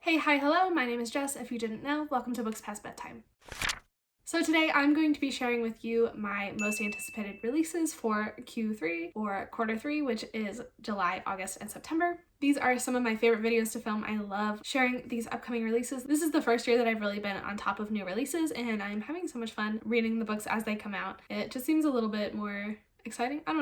Hey, hi, hello, my name is Jess. If you didn't know, welcome to Books Past Bedtime. So today I'm going to be sharing with you my most anticipated releases for Q3 or quarter 3, which is July, August, and September. These are some of my favorite videos to film. I love sharing these upcoming releases. This is the first year that I've really been on top of new releases, and I'm having so much fun reading the books as they come out. It just seems a little bit more exciting. I don't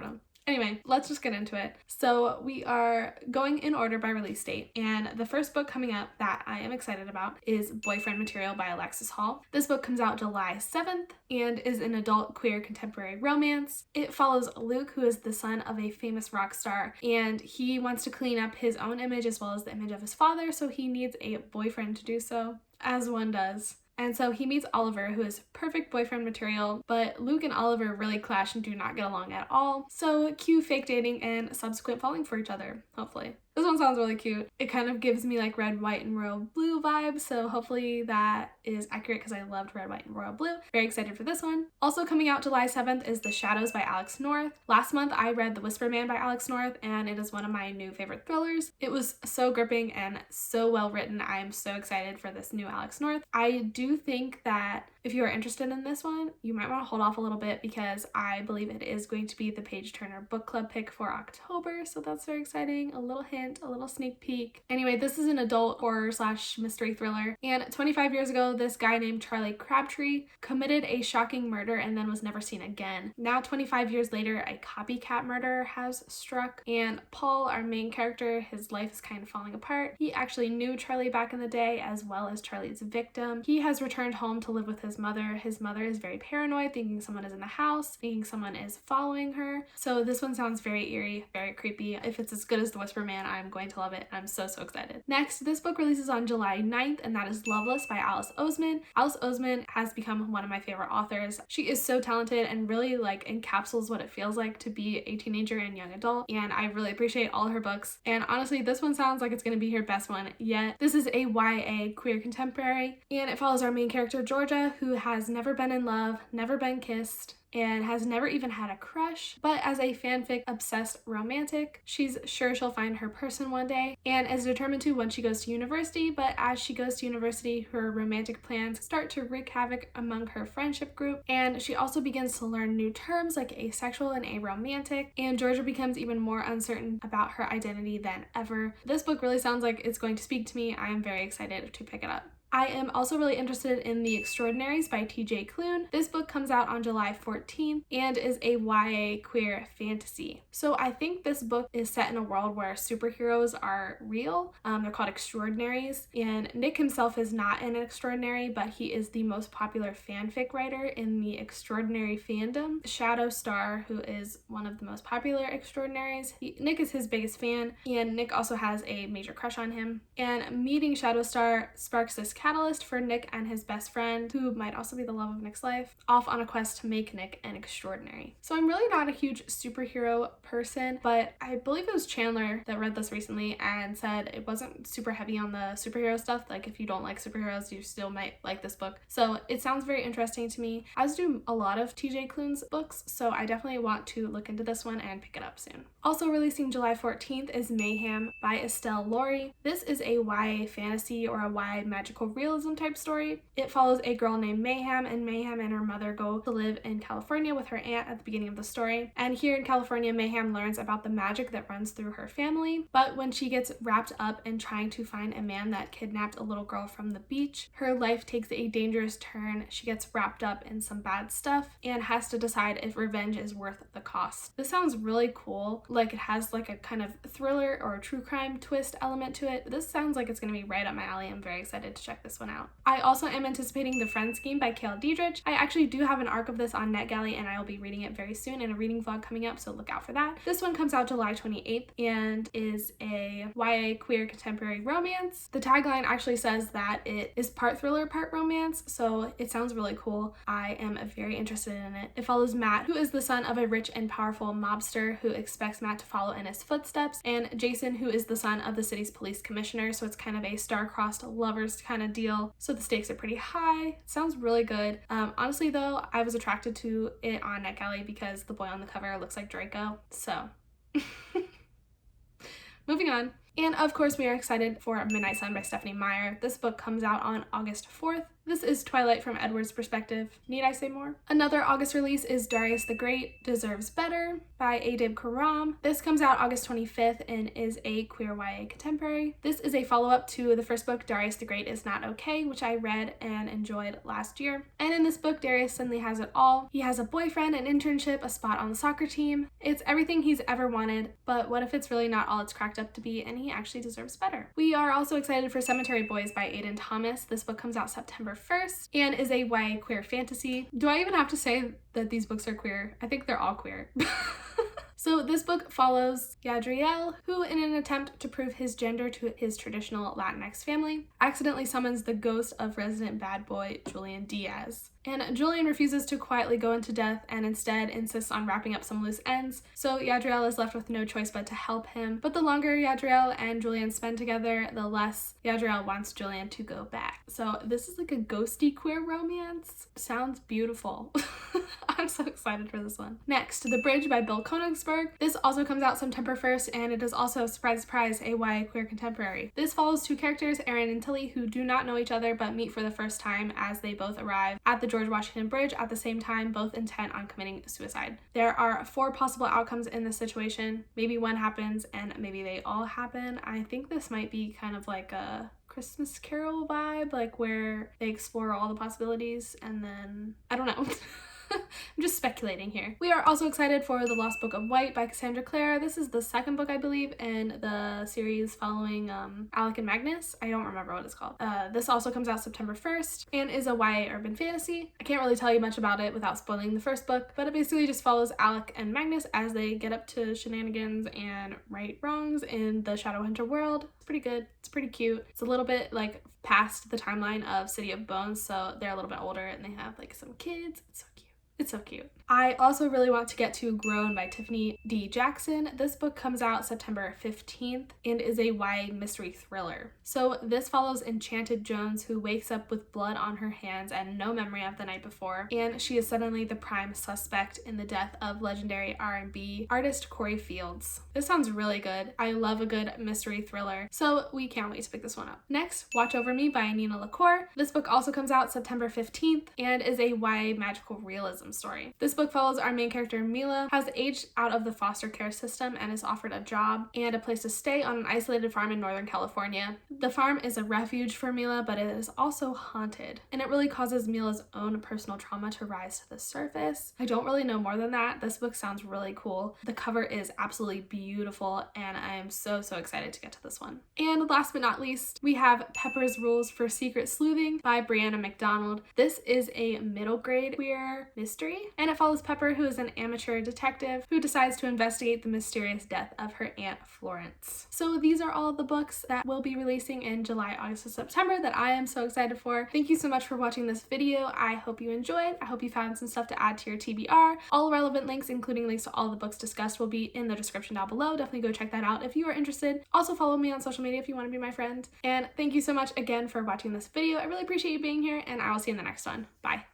know. Anyway, let's just get into it. So we are going in order by release date, and the first book coming up that I am excited about is Boyfriend Material by Alexis Hall. This book comes out July 7th and is an adult queer contemporary romance. It follows Luke, who is the son of a famous rock star, and he wants to clean up his own image as well as the image of his father, so he needs a boyfriend to do so, as one does. And so he meets Oliver, who is perfect boyfriend material, but Luke and Oliver really clash and do not get along at all. So cue fake dating and subsequent falling for each other, hopefully. This one sounds really cute. It kind of gives me like red, white, and royal blue vibes, so hopefully that is accurate because I loved red, white, and royal blue. Very excited for this one. Also coming out July 7th is The Shadows by Alex North. Last month I read The Whisper Man by Alex North, and it is one of my new favorite thrillers. It was so gripping and so well written. I am so excited for this new Alex North. I do think that if you are interested in this one, you might want to hold off a little bit because I believe it is going to be the Page Turner book club pick for October, so that's very exciting. A little hint, a little sneak peek. Anyway, this is an adult horror / mystery thriller, and 25 years ago, this guy named Charlie Crabtree committed a shocking murder and then was never seen again. Now, 25 years later, a copycat murder has struck, and Paul, our main character, his life is kind of falling apart. He actually knew Charlie back in the day as well as Charlie's victim. He has returned home to live with his mother. His mother is very paranoid, thinking someone is in the house, thinking someone is following her. So this one sounds very eerie, very creepy. If it's as good as The Whisper Man, I'm going to love it. I'm so excited. Next, this book releases on July 9th, and that is Loveless by Alice Oseman. Alice Oseman has become one of my favorite authors. She is so talented and really like encapsulates what it feels like to be a teenager and young adult, and I really appreciate all her books. And honestly, this one sounds like it's going to be her best one yet. This is a YA queer contemporary, and it follows our main character Georgia, who has never been in love, never been kissed, and has never even had a crush, but as a fanfic obsessed romantic, she's sure she'll find her person one day and is determined to when she goes to university. But as she goes to university, her romantic plans start to wreak havoc among her friendship group, and she also begins to learn new terms like asexual and aromantic, and Georgia becomes even more uncertain about her identity than ever. This book really sounds like it's going to speak to me. I am very excited to pick it up. I am also really interested in The Extraordinaries by TJ Klune. This book comes out on July 14th and is a YA queer fantasy. So I think this book is set in a world where superheroes are real. They're called Extraordinaries, and Nick himself is not an extraordinary, but he is the most popular fanfic writer in the Extraordinary fandom. Shadow Star, who is one of the most popular Extraordinaries, Nick is his biggest fan, and Nick also has a major crush on him. And meeting Shadow Star sparks this catalyst for Nick and his best friend, who might also be the love of Nick's life, off on a quest to make Nick an extraordinary. So I'm really not a huge superhero person, but I believe it was Chandler that read this recently and said it wasn't super heavy on the superhero stuff. Like if you don't like superheroes, you still might like this book. So it sounds very interesting to me, as do a lot of TJ Klune's books, so I definitely want to look into this one and pick it up soon. Also releasing July 14th is Mayhem by Estelle Laurie. This is a YA fantasy or a YA magical realism type story. It follows a girl named Mayhem, and Mayhem and her mother go to live in California with her aunt at the beginning of the story. And here in California, Mayhem learns about the magic that runs through her family. But when she gets wrapped up in trying to find a man that kidnapped a little girl from the beach, her life takes a dangerous turn. She gets wrapped up in some bad stuff and has to decide if revenge is worth the cost. This sounds really cool. Like it has like a kind of thriller or a true crime twist element to it. This sounds like it's going to be right up my alley. I'm very excited to check this one out. I also am anticipating The Friend Scheme by Cale Diedrich. I actually do have an arc of this on NetGalley, and I will be reading it very soon in a reading vlog coming up, so look out for that. This one comes out July 28th and is a YA queer contemporary romance. The tagline actually says that it is part thriller, part romance, so it sounds really cool. I am very interested in it. It follows Matt, who is the son of a rich and powerful mobster who expects Matt to follow in his footsteps, and Jason, who is the son of the city's police commissioner, so it's kind of a star-crossed lovers kind of deal. So the stakes are pretty high. It sounds really good. Honestly though, I was attracted to it on NetGalley because the boy on the cover looks like Draco, so. Moving on. And of course, we are excited for Midnight Sun by Stephenie Meyer. This book comes out on August 4th. This is Twilight from Edward's perspective. Need I say more? Another August release is Darius the Great Deserves Better by Adib Khorram. This comes out August 25th and is a queer YA contemporary. This is a follow-up to the first book, Darius the Great Is Not Okay, which I read and enjoyed last year. And in this book, Darius suddenly has it all. He has a boyfriend, an internship, a spot on the soccer team. It's everything he's ever wanted, but what if it's really not all it's cracked up to be and he actually deserves better? We are also excited for Cemetery Boys by Aiden Thomas. This book comes out September 1st and is a YA queer fantasy. Do I even have to say that these books are queer? I think they're all queer. So this book follows Yadriel, who in an attempt to prove his gender to his traditional Latinx family, accidentally summons the ghost of resident bad boy Julian Diaz. And Julian refuses to quietly go into death and instead insists on wrapping up some loose ends, so Yadriel is left with no choice but to help him. But the longer Yadriel and Julian spend together, the less Yadriel wants Julian to go back. So this is like a ghosty queer romance. Sounds beautiful. I'm so excited for this one. Next, The Bridge by Bill Konigsberg. This also comes out September 1st, and it is also, surprise, surprise, a YA queer contemporary. This follows two characters, Aaron and Tilly, who do not know each other but meet for the first time as they both arrive at the George Washington Bridge at the same time, both intent on committing suicide. There are 4 possible outcomes in this situation. Maybe one happens and maybe they all happen. I think this might be kind of like a Christmas Carol vibe, like where they explore all the possibilities and then, I don't know. I'm just speculating here. We are also excited for The Lost Book of White by Cassandra Clare. This is the second book, I believe, in the series following Alec and Magnus. I don't remember what it's called. This also comes out September 1st and is a YA urban fantasy. I can't really tell you much about it without spoiling the first book, but it basically just follows Alec and Magnus as they get up to shenanigans and right wrongs in the Shadowhunter world. It's pretty good. It's pretty cute. It's a little bit like past the timeline of City of Bones, so they're a little bit older and they have like some kids. It's so cute. It's so cute. I also really want to get to Grown by Tiffany D. Jackson. This book comes out September 15th and is a YA mystery thriller. So this follows Enchanted Jones, who wakes up with blood on her hands and no memory of the night before, and she is suddenly the prime suspect in the death of legendary R&B artist Corey Fields. This sounds really good. I love a good mystery thriller, so we can't wait to pick this one up. Next, Watch Over Me by Nina LaCour. This book also comes out September 15th and is a YA magical realism story. This book follows our main character Mila, has aged out of the foster care system and is offered a job and a place to stay on an isolated farm in Northern California. The farm is a refuge for Mila, but it is also haunted, and it really causes Mila's own personal trauma to rise to the surface. I don't really know more than that. This book sounds really cool. The cover is absolutely beautiful, and I am so excited to get to this one. And last but not least, we have Pepper's Rules for Secret Sleuthing by Brianna McDonald. This is a middle grade queer mystery, and it follows Pepper, who is an amateur detective who decides to investigate the mysterious death of her Aunt Florence. So these are all of the books that will be releasing in July, August, and September that I am so excited for. Thank you so much for watching this video. I hope you enjoyed. I hope you found some stuff to add to your TBR. All relevant links, including links to all the books discussed, will be in the description down below. Definitely go check that out if you are interested. Also follow me on social media if you want to be my friend. And thank you so much again for watching this video. I really appreciate you being here, and I will see you in the next one. Bye.